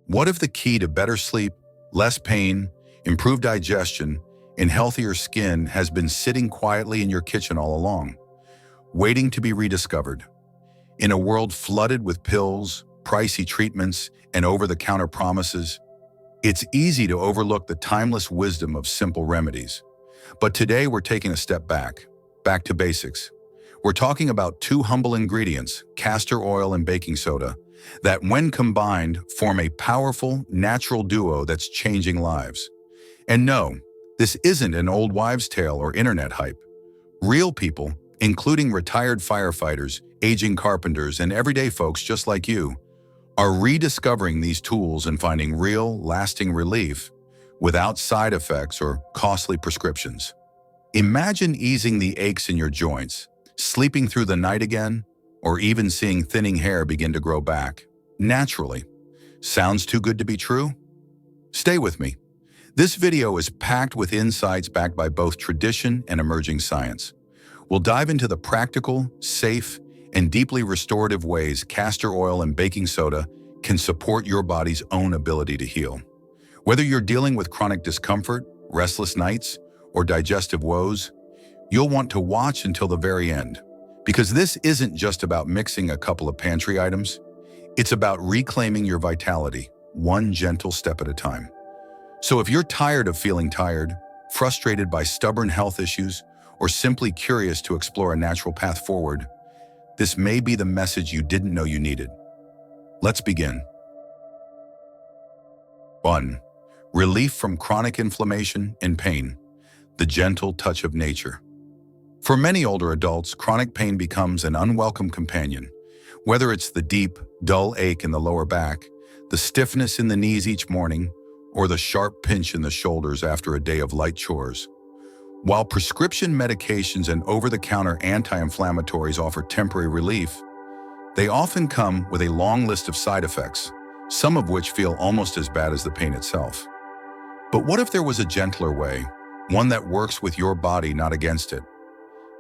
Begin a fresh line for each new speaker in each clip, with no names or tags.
What if the key to better sleep, less pain, improved digestion, and healthier skin has been sitting quietly in your kitchen all along, waiting to be rediscovered? In a world flooded with pills, pricey treatments, and over-the-counter promises, it's easy to overlook the timeless wisdom of simple remedies. But today we're taking a step back to basics. We're talking about two humble ingredients, castor oil and baking soda, that when combined form a powerful, natural duo that's changing lives. And no, this isn't an old wives' tale or internet hype. Real people, including retired firefighters, aging carpenters, and everyday folks just like you, are rediscovering these tools and finding real, lasting relief without side effects or costly prescriptions. Imagine easing the aches in your joints, sleeping through the night again, or even seeing thinning hair begin to grow back, naturally. Sounds too good to be true? Stay with me. This video is packed with insights backed by both tradition and emerging science. We'll dive into the practical, safe, and deeply restorative ways castor oil and baking soda can support your body's own ability to heal. Whether you're dealing with chronic discomfort, restless nights, or digestive woes, you'll want to watch until the very end. Because this isn't just about mixing a couple of pantry items, it's about reclaiming your vitality, one gentle step at a time. So if you're tired of feeling tired, frustrated by stubborn health issues, or simply curious to explore a natural path forward, this may be the message you didn't know you needed. Let's begin. 1. Relief from chronic inflammation and pain, the gentle touch of nature. For many older adults, chronic pain becomes an unwelcome companion. Whether it's the deep, dull ache in the lower back, the stiffness in the knees each morning, or the sharp pinch in the shoulders after a day of light chores. While prescription medications and over-the-counter anti-inflammatories offer temporary relief, they often come with a long list of side effects, some of which feel almost as bad as the pain itself. But what if there was a gentler way, one that works with your body, not against it?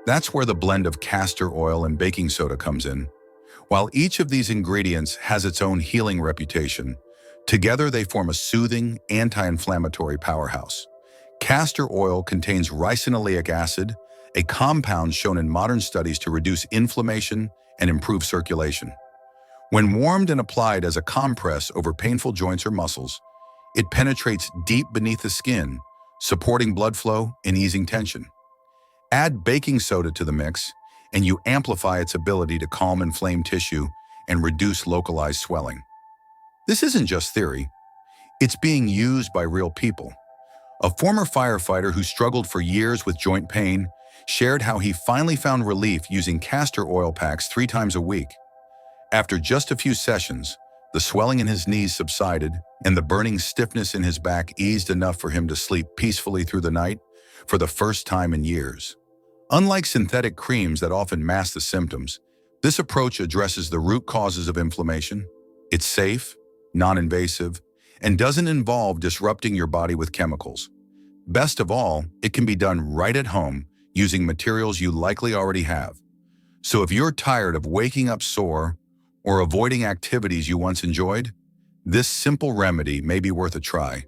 That's where the blend of castor oil and baking soda comes in. While each of these ingredients has its own healing reputation, together they form a soothing, anti-inflammatory powerhouse. Castor oil contains ricinoleic acid, a compound shown in modern studies to reduce inflammation and improve circulation. When warmed and applied as a compress over painful joints or muscles, it penetrates deep beneath the skin, supporting blood flow and easing tension. Add baking soda to the mix, and you amplify its ability to calm inflamed tissue and reduce localized swelling. This isn't just theory. It's being used by real people. A former firefighter who struggled for years with joint pain shared how he finally found relief using castor oil packs 3 times a week. After just a few sessions, the swelling in his knees subsided, and the burning stiffness in his back eased enough for him to sleep peacefully through the night for the first time in years. Unlike synthetic creams that often mask the symptoms, this approach addresses the root causes of inflammation. It's safe, non-invasive, and doesn't involve disrupting your body with chemicals. Best of all, it can be done right at home using materials you likely already have. So if you're tired of waking up sore or avoiding activities you once enjoyed, this simple remedy may be worth a try.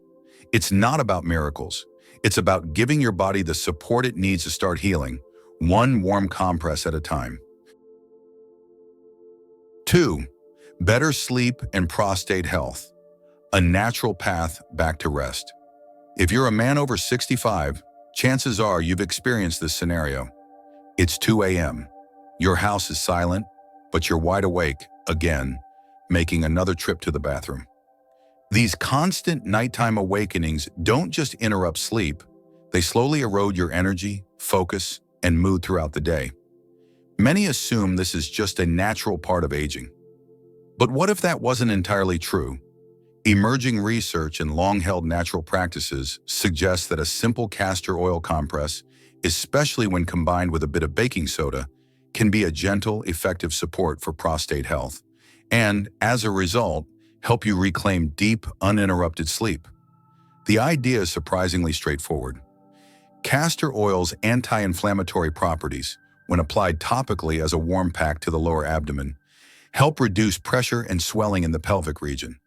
It's not about miracles. It's about giving your body the support it needs to start healing, one warm compress at a time. 2. Better sleep and prostate health, a natural path back to rest. If you're a man over 65, chances are you've experienced this scenario. It's 2 a.m. Your house is silent, but you're wide awake, again, making another trip to the bathroom. These constant nighttime awakenings don't just interrupt sleep, they slowly erode your energy, focus, and mood throughout the day. Many assume this is just a natural part of aging. But what if that wasn't entirely true? Emerging research and long-held natural practices suggest that a simple castor oil compress, especially when combined with a bit of baking soda, can be a gentle, effective support for prostate health, and, as a result, help you reclaim deep, uninterrupted sleep. The idea is surprisingly straightforward. Castor oil's anti-inflammatory properties, when applied topically as a warm pack to the lower abdomen, help reduce pressure and swelling in the pelvic region.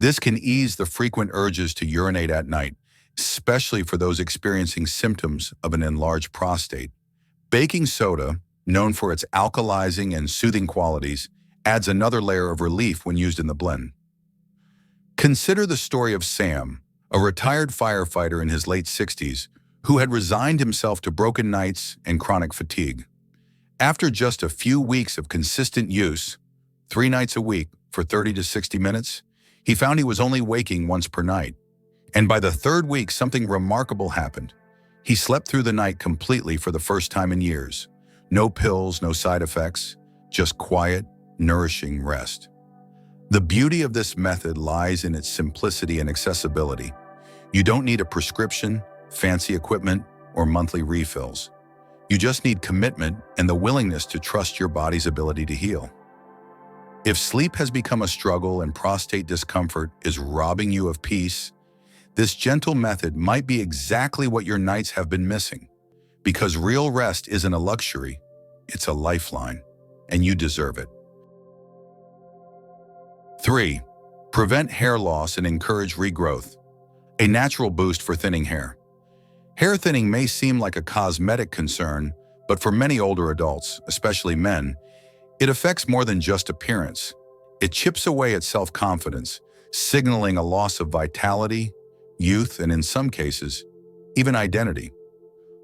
This can ease the frequent urges to urinate at night, especially for those experiencing symptoms of an enlarged prostate. Baking soda, known for its alkalizing and soothing qualities, adds another layer of relief when used in the blend. Consider the story of Sam, a retired firefighter in his late 60s who had resigned himself to broken nights and chronic fatigue. After just a few weeks of consistent use, 3 nights a week for 30 to 60 minutes, he found he was only waking once per night. And by the 3rd week, something remarkable happened. He slept through the night completely for the first time in years. No pills, no side effects, just quiet, nourishing rest. The beauty of this method lies in its simplicity and accessibility. You don't need a prescription, fancy equipment, or monthly refills. You just need commitment and the willingness to trust your body's ability to heal. If sleep has become a struggle and prostate discomfort is robbing you of peace, this gentle method might be exactly what your nights have been missing. Because real rest isn't a luxury, it's a lifeline, and you deserve it. 3. Prevent hair loss and encourage regrowth. A natural boost for thinning hair. Hair thinning may seem like a cosmetic concern, but for many older adults, especially men, it affects more than just appearance. It chips away at self-confidence, signaling a loss of vitality, youth, and in some cases, even identity.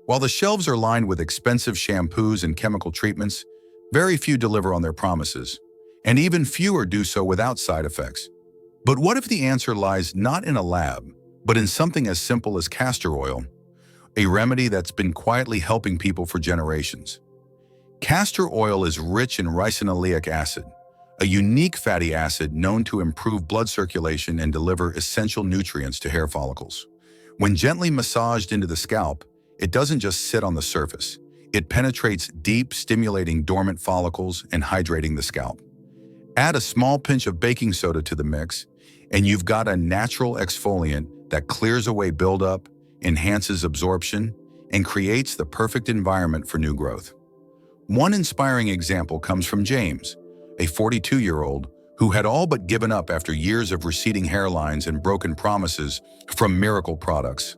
While the shelves are lined with expensive shampoos and chemical treatments, very few deliver on their promises, and even fewer do so without side effects. But what if the answer lies not in a lab, but in something as simple as castor oil, a remedy that's been quietly helping people for generations? Castor oil is rich in ricinoleic acid, a unique fatty acid known to improve blood circulation and deliver essential nutrients to hair follicles. When gently massaged into the scalp, it doesn't just sit on the surface. It penetrates deep, stimulating dormant follicles and hydrating the scalp. Add a small pinch of baking soda to the mix, and you've got a natural exfoliant that clears away buildup, enhances absorption, and creates the perfect environment for new growth. One inspiring example comes from James, a 42-year-old who had all but given up after years of receding hairlines and broken promises from miracle products.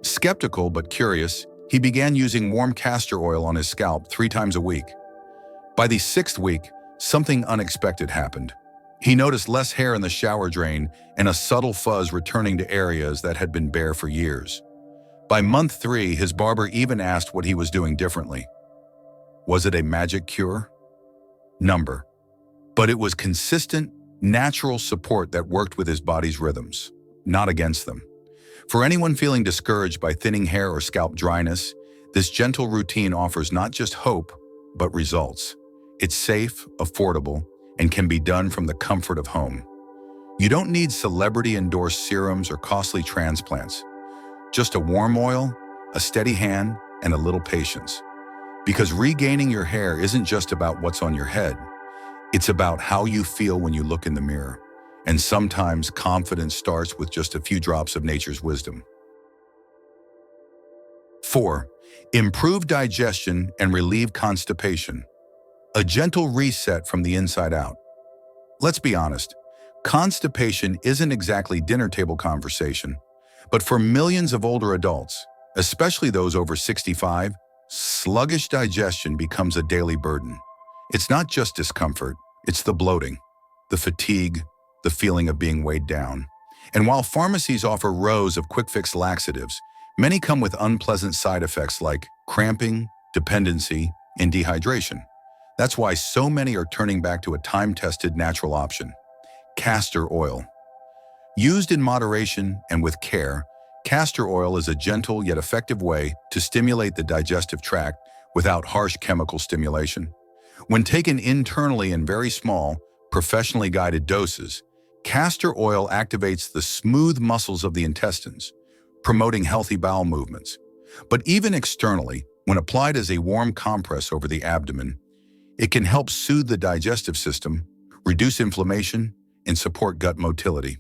Skeptical but curious, he began using warm castor oil on his scalp 3 times a week. By the 6th week, something unexpected happened. He noticed less hair in the shower drain and a subtle fuzz returning to areas that had been bare for years. By month 3, his barber even asked what he was doing differently. Was it a magic cure? Number. But it was consistent, natural support that worked with his body's rhythms, not against them. For anyone feeling discouraged by thinning hair or scalp dryness, this gentle routine offers not just hope, but results. It's safe, affordable, and can be done from the comfort of home. You don't need celebrity-endorsed serums or costly transplants. Just a warm oil, a steady hand, and a little patience. Because regaining your hair isn't just about what's on your head. It's about how you feel when you look in the mirror. And sometimes confidence starts with just a few drops of nature's wisdom. 4. Improve digestion and relieve constipation. A gentle reset from the inside out. Let's be honest, constipation isn't exactly dinner table conversation, but for millions of older adults, especially those over 65, sluggish digestion becomes a daily burden. It's not just discomfort, it's the bloating, the fatigue, the feeling of being weighed down. And while pharmacies offer rows of quick-fix laxatives, many come with unpleasant side effects like cramping, dependency, and dehydration. That's why so many are turning back to a time-tested natural option, castor oil. Used in moderation and with care, castor oil is a gentle yet effective way to stimulate the digestive tract without harsh chemical stimulation. When taken internally in very small, professionally guided doses, castor oil activates the smooth muscles of the intestines, promoting healthy bowel movements. But even externally, when applied as a warm compress over the abdomen, it can help soothe the digestive system, reduce inflammation, and support gut motility.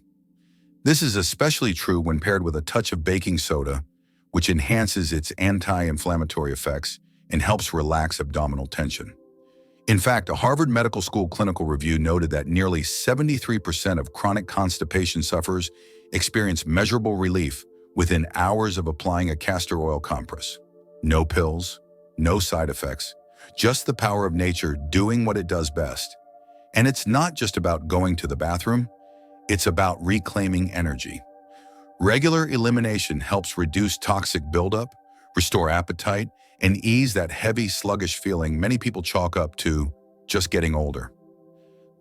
This is especially true when paired with a touch of baking soda, which enhances its anti-inflammatory effects and helps relax abdominal tension. In fact, a Harvard Medical School clinical review noted that nearly 73% of chronic constipation sufferers experience measurable relief within hours of applying a castor oil compress. No pills, no side effects, just the power of nature doing what it does best. And it's not just about going to the bathroom, it's about reclaiming energy. Regular elimination helps reduce toxic buildup, restore appetite, and ease that heavy, sluggish feeling many people chalk up to just getting older.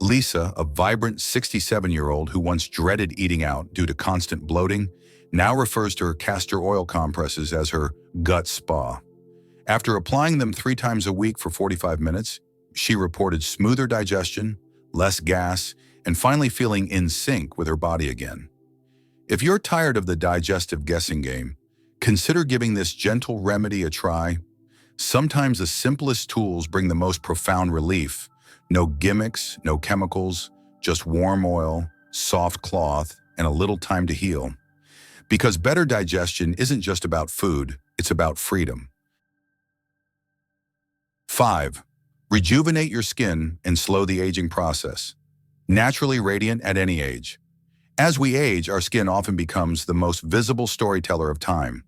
Lisa, a vibrant 67-year-old who once dreaded eating out due to constant bloating, now refers to her castor oil compresses as her gut spa. After applying them 3 times a week for 45 minutes, she reported smoother digestion, less gas, and finally feeling in sync with her body again. If you're tired of the digestive guessing game, consider giving this gentle remedy a try. Sometimes the simplest tools bring the most profound relief. No gimmicks, no chemicals, just warm oil, soft cloth, and a little time to heal. Because better digestion isn't just about food, it's about freedom. 5. Rejuvenate your skin and slow the aging process. Naturally radiant at any age. As we age, our skin often becomes the most visible storyteller of time.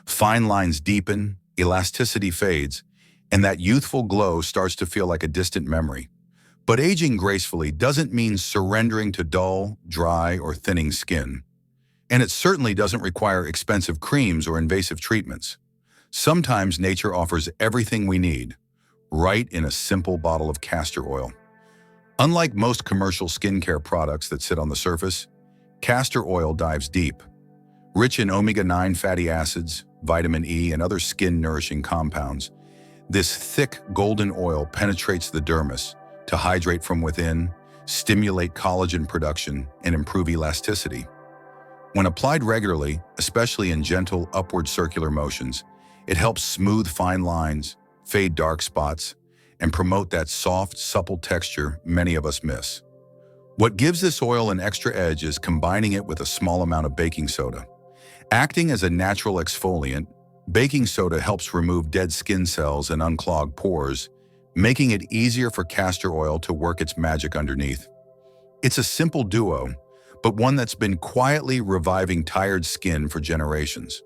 Fine lines deepen, elasticity fades, and that youthful glow starts to feel like a distant memory. But aging gracefully doesn't mean surrendering to dull, dry, or thinning skin. And it certainly doesn't require expensive creams or invasive treatments. Sometimes nature offers everything we need, right in a simple bottle of castor oil. Unlike most commercial skincare products that sit on the surface, castor oil dives deep. Rich in omega-9 fatty acids, vitamin E, and other skin-nourishing compounds, this thick golden oil penetrates the dermis to hydrate from within, stimulate collagen production, and improve elasticity. When applied regularly, especially in gentle upward circular motions, it helps smooth fine lines, fade dark spots, and promote that soft, supple texture many of us miss. What gives this oil an extra edge is combining it with a small amount of baking soda. Acting as a natural exfoliant, baking soda helps remove dead skin cells and unclog pores, making it easier for castor oil to work its magic underneath. It's a simple duo, but one that's been quietly reviving tired skin for generations.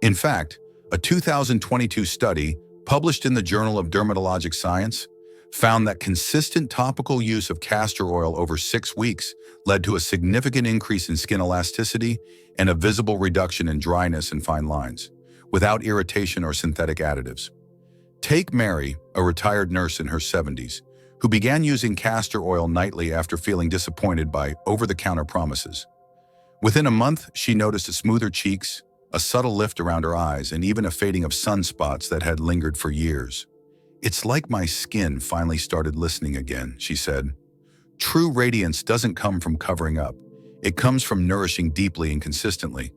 In fact, a 2022 study published in the Journal of Dermatologic Science found that consistent topical use of castor oil over 6 weeks led to a significant increase in skin elasticity and a visible reduction in dryness and fine lines, without irritation or synthetic additives. Take Mary, a retired nurse in her 70s, who began using castor oil nightly after feeling disappointed by over-the-counter promises. Within a month, she noticed smoother cheeks, a subtle lift around her eyes, and even a fading of sunspots that had lingered for years. "It's like my skin finally started listening again," she said. True radiance doesn't come from covering up. It comes from nourishing deeply and consistently.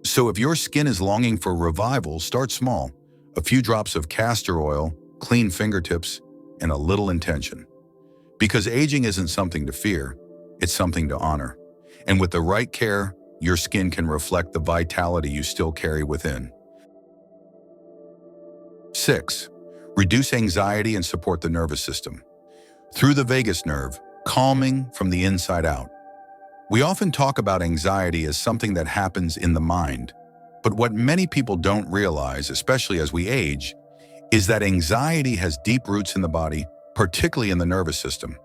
So if your skin is longing for revival, start small. A few drops of castor oil, clean fingertips, and a little intention. Because aging isn't something to fear, it's something to honor. And with the right care, your skin can reflect the vitality you still carry within. 6. Reduce anxiety and support the nervous system. Through the vagus nerve, calming from the inside out. We often talk about anxiety as something that happens in the mind, but what many people don't realize, especially as we age, is that anxiety has deep roots in the body, particularly in the nervous system.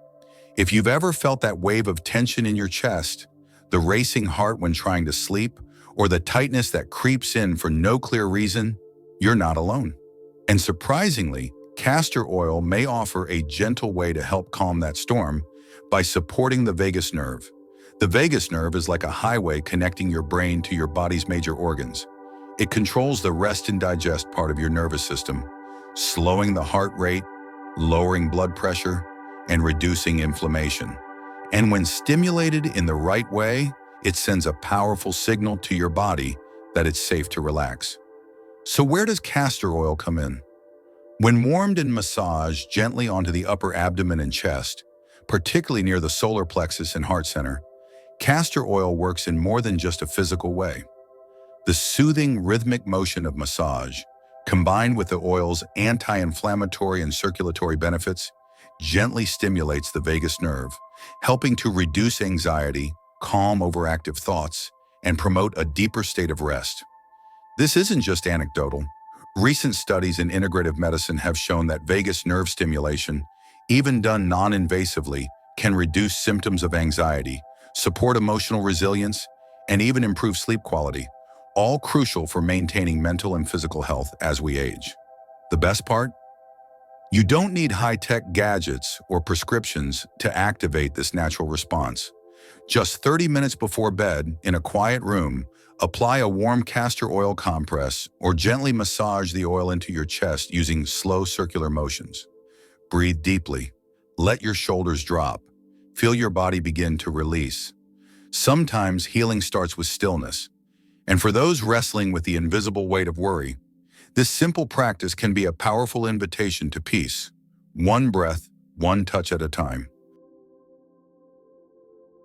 If you've ever felt that wave of tension in your chest, the racing heart when trying to sleep, or the tightness that creeps in for no clear reason, you're not alone. And surprisingly, castor oil may offer a gentle way to help calm that storm by supporting the vagus nerve. The vagus nerve is like a highway connecting your brain to your body's major organs. It controls the rest and digest part of your nervous system, slowing the heart rate, lowering blood pressure, and reducing inflammation. And when stimulated in the right way, it sends a powerful signal to your body that it's safe to relax. So where does castor oil come in? When warmed and massaged gently onto the upper abdomen and chest, particularly near the solar plexus and heart center, castor oil works in more than just a physical way. The soothing, rhythmic motion of massage, combined with the oil's anti-inflammatory and circulatory benefits, gently stimulates the vagus nerve, helping to reduce anxiety, calm overactive thoughts, and promote a deeper state of rest. This isn't just anecdotal. Recent studies in integrative medicine have shown that vagus nerve stimulation, even done non-invasively, can reduce symptoms of anxiety, support emotional resilience, and even improve sleep quality, all crucial for maintaining mental and physical health as we age. The best part? You don't need high-tech gadgets or prescriptions to activate this natural response. Just 30 minutes before bed, in a quiet room, apply a warm castor oil compress or gently massage the oil into your chest using slow circular motions. Breathe deeply. Let your shoulders drop. Feel your body begin to release. Sometimes healing starts with stillness. And for those wrestling with the invisible weight of worry, this simple practice can be a powerful invitation to peace. One breath, one touch at a time.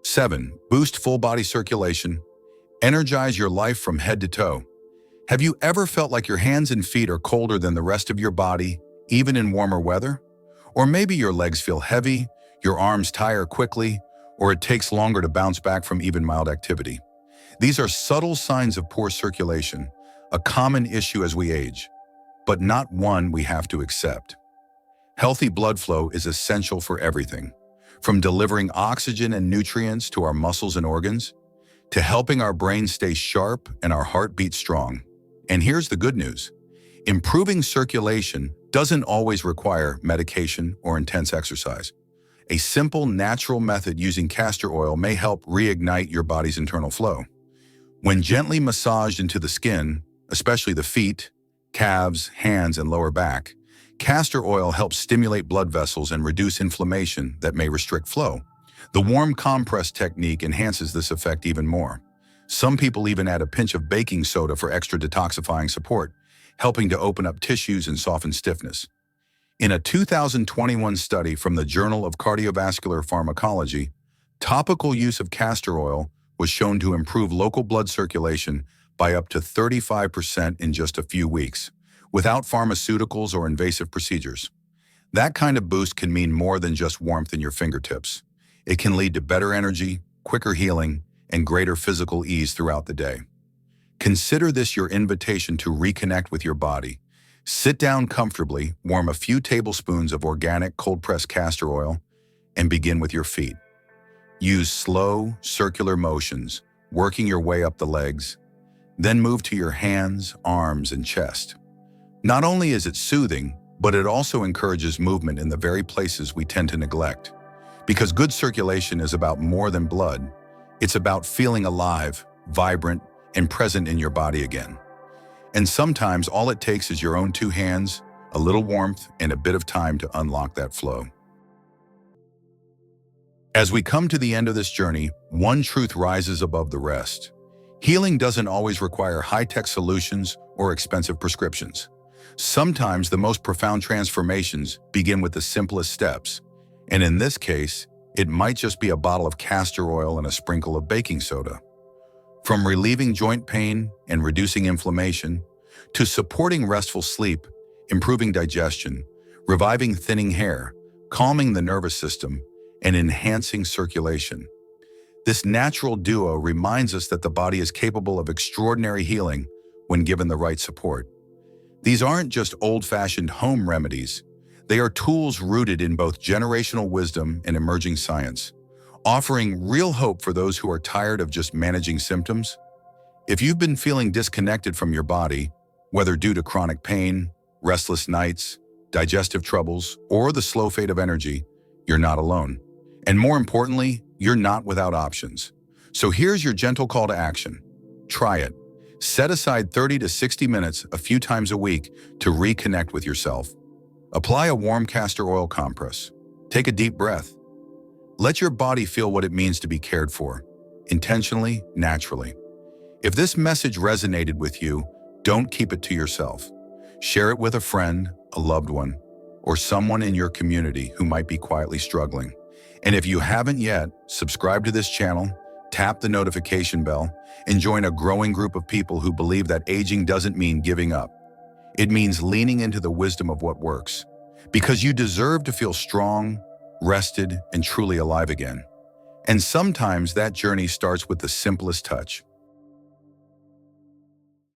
7. Boost full body circulation. Energize your life from head to toe. Have you ever felt like your hands and feet are colder than the rest of your body, even in warmer weather? Or maybe your legs feel heavy, your arms tire quickly, or it takes longer to bounce back from even mild activity. These are subtle signs of poor circulation, a common issue as we age, but not one we have to accept. Healthy blood flow is essential for everything, from delivering oxygen and nutrients to our muscles and organs, to helping our brain stay sharp and our heart beat strong. And here's the good news. Improving circulation doesn't always require medication or intense exercise. A simple, natural method using castor oil may help reignite your body's internal flow. When gently massaged into the skin, especially the feet, calves, hands, and lower back, castor oil helps stimulate blood vessels and reduce inflammation that may restrict flow. The warm compress technique enhances this effect even more. Some people even add a pinch of baking soda for extra detoxifying support, helping to open up tissues and soften stiffness. In a 2021 study from the Journal of Cardiovascular Pharmacology, topical use of castor oil was shown to improve local blood circulation by up to 35% in just a few weeks, without pharmaceuticals or invasive procedures. That kind of boost can mean more than just warmth in your fingertips. It can lead to better energy, quicker healing, and greater physical ease throughout the day. Consider this your invitation to reconnect with your body. Sit down comfortably, warm a few tablespoons of organic cold-pressed castor oil, and begin with your feet. Use slow, circular motions, working your way up the legs. Then move to your hands, arms, and chest. Not only is it soothing, but it also encourages movement in the very places we tend to neglect. Because good circulation is about more than blood. It's about feeling alive, vibrant, and present in your body again. And sometimes all it takes is your own two hands, a little warmth, and a bit of time to unlock that flow. As we come to the end of this journey, one truth rises above the rest. Healing doesn't always require high-tech solutions or expensive prescriptions. Sometimes the most profound transformations begin with the simplest steps. And in this case, it might just be a bottle of castor oil and a sprinkle of baking soda. From relieving joint pain and reducing inflammation, to supporting restful sleep, improving digestion, reviving thinning hair, calming the nervous system, and enhancing circulation. This natural duo reminds us that the body is capable of extraordinary healing when given the right support. These aren't just old-fashioned home remedies. They are tools rooted in both generational wisdom and emerging science, offering real hope for those who are tired of just managing symptoms. If you've been feeling disconnected from your body, whether due to chronic pain, restless nights, digestive troubles, or the slow fade of energy, you're not alone. And more importantly, you're not without options. So here's your gentle call to action. Try it. Set aside 30 to 60 minutes a few times a week to reconnect with yourself. Apply a warm castor oil compress. Take a deep breath. Let your body feel what it means to be cared for, intentionally, naturally. If this message resonated with you, don't keep it to yourself. Share it with a friend, a loved one, or someone in your community who might be quietly struggling. And if you haven't yet, subscribe to this channel, tap the notification bell, and join a growing group of people who believe that aging doesn't mean giving up. It means leaning into the wisdom of what works. because you deserve to feel strong, rested, and truly alive again. And sometimes that journey starts with the simplest touch.